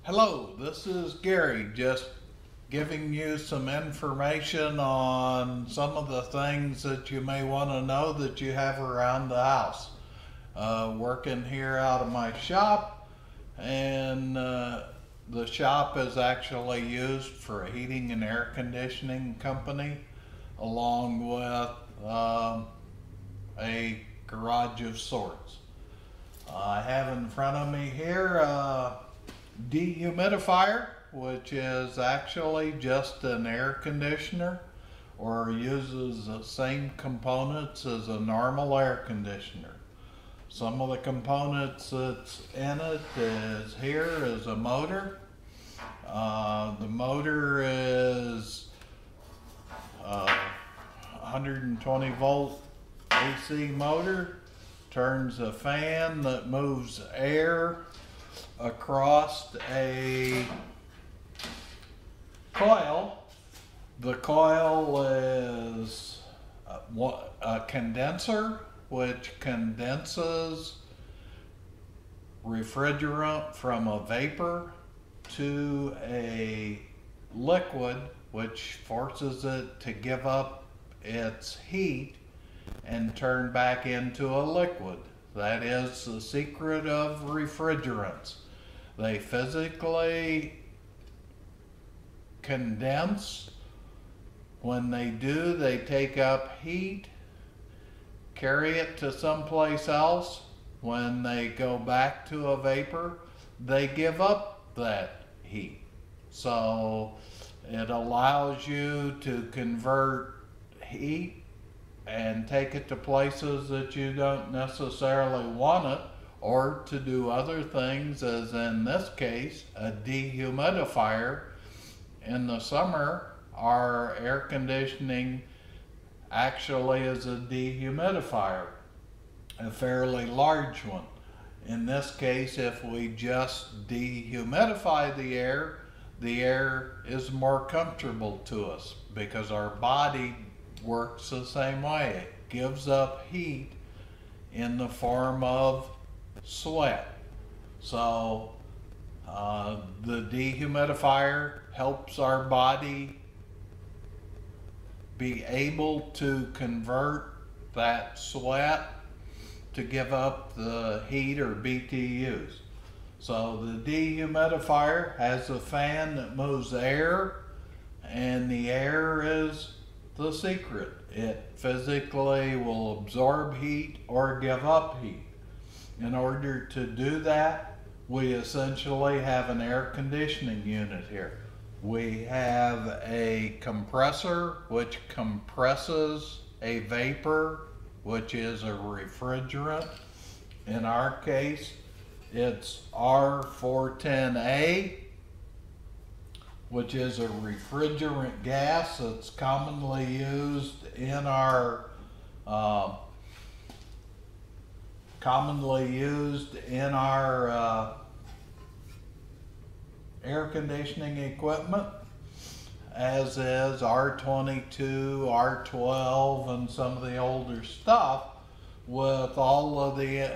Hello, this is Gary, just giving you some information on some of the things that you may want to know that you have around the house. Working here out of my shop, and the shop is actually used for a heating and air conditioning company, along with a garage of sorts. I have in front of me here a dehumidifier, which is actually just an air conditioner, or uses the same components as a normal air conditioner. Some of the components that's in it is a motor. The motor is 120 volt AC motor, turns a fan that moves air across a coil. The coil is a condenser, which condenses refrigerant from a vapor to a liquid, which forces it to give up its heat and turn back into a liquid. That is the secret of refrigerants. They physically condense. When they do, they take up heat, carry it to someplace else. When they go back to a vapor, they give up that heat. So it allows you to convert heat and take it to places that you don't necessarily want it, or to do other things, as in this case, a dehumidifier. In the summer, our air conditioning actually is a dehumidifier, a fairly large one. In this case, if we just dehumidify the air is more comfortable to us because our body works the same way. It gives up heat in the form of sweat. So the dehumidifier helps our body be able to convert that sweat to give up the heat, or BTUs. So the dehumidifier has a fan that moves air, and the air is the secret. It physically will absorb heat or give up heat. In order to do that, we essentially have an air conditioning unit here. We have a compressor, which compresses a vapor, which is a refrigerant. In our case, it's R410A, which is a refrigerant gas that's commonly used in our air conditioning equipment, as is R22, R12, and some of the older stuff. With all of the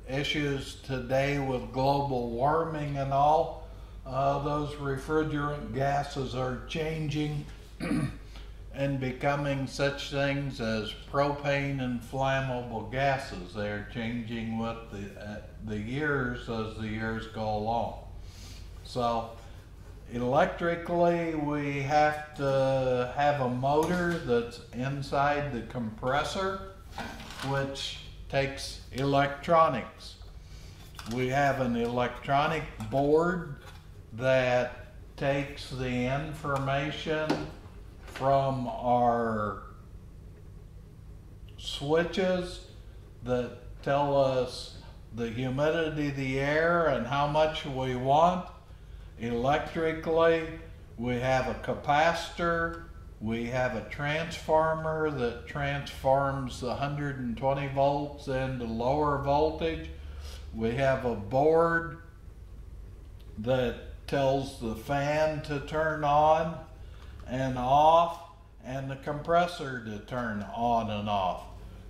issues today with global warming and all, those refrigerant gases are changing and becoming such things as propane and flammable gases. They're changing with the years as the years go along. So electrically, we have to have a motor that's inside the compressor, which takes electronics. We have an electronic board that takes the information from our switches that tell us the humidity of the air and how much we want. Electrically, we have a capacitor, we have a transformer that transforms the 120 volts into lower voltage. We have a board that tells the fan to turn on and off, and the compressor to turn on and off.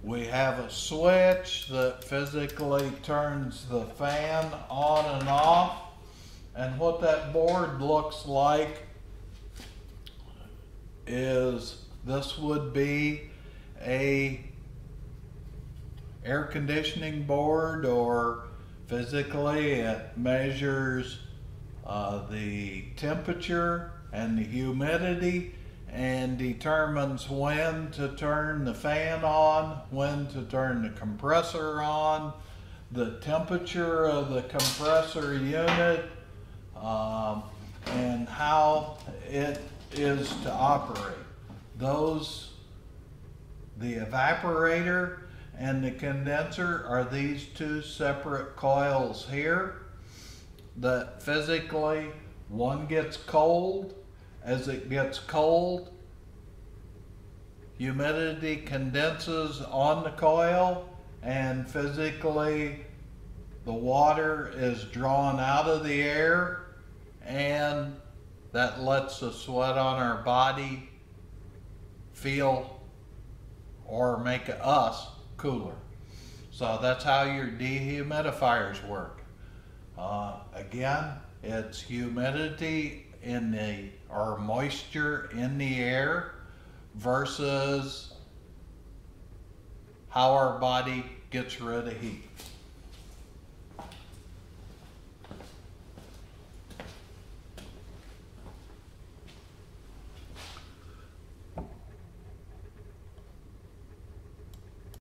We have a switch that physically turns the fan on and off, And what that board looks like is this would be a air conditioning board, or physically it measures the temperature and the humidity and determines when to turn the fan on, when to turn the compressor on, the temperature of the compressor unit, and how it is to operate. The evaporator and the condenser are these two separate coils here that physically one gets cold. As it gets cold, humidity condenses on the coil, and physically the water is drawn out of the air, and that lets the sweat on our body feel or make us cooler. So that's how your dehumidifiers work. Again, it's humidity or moisture in the air versus how our body gets rid of heat.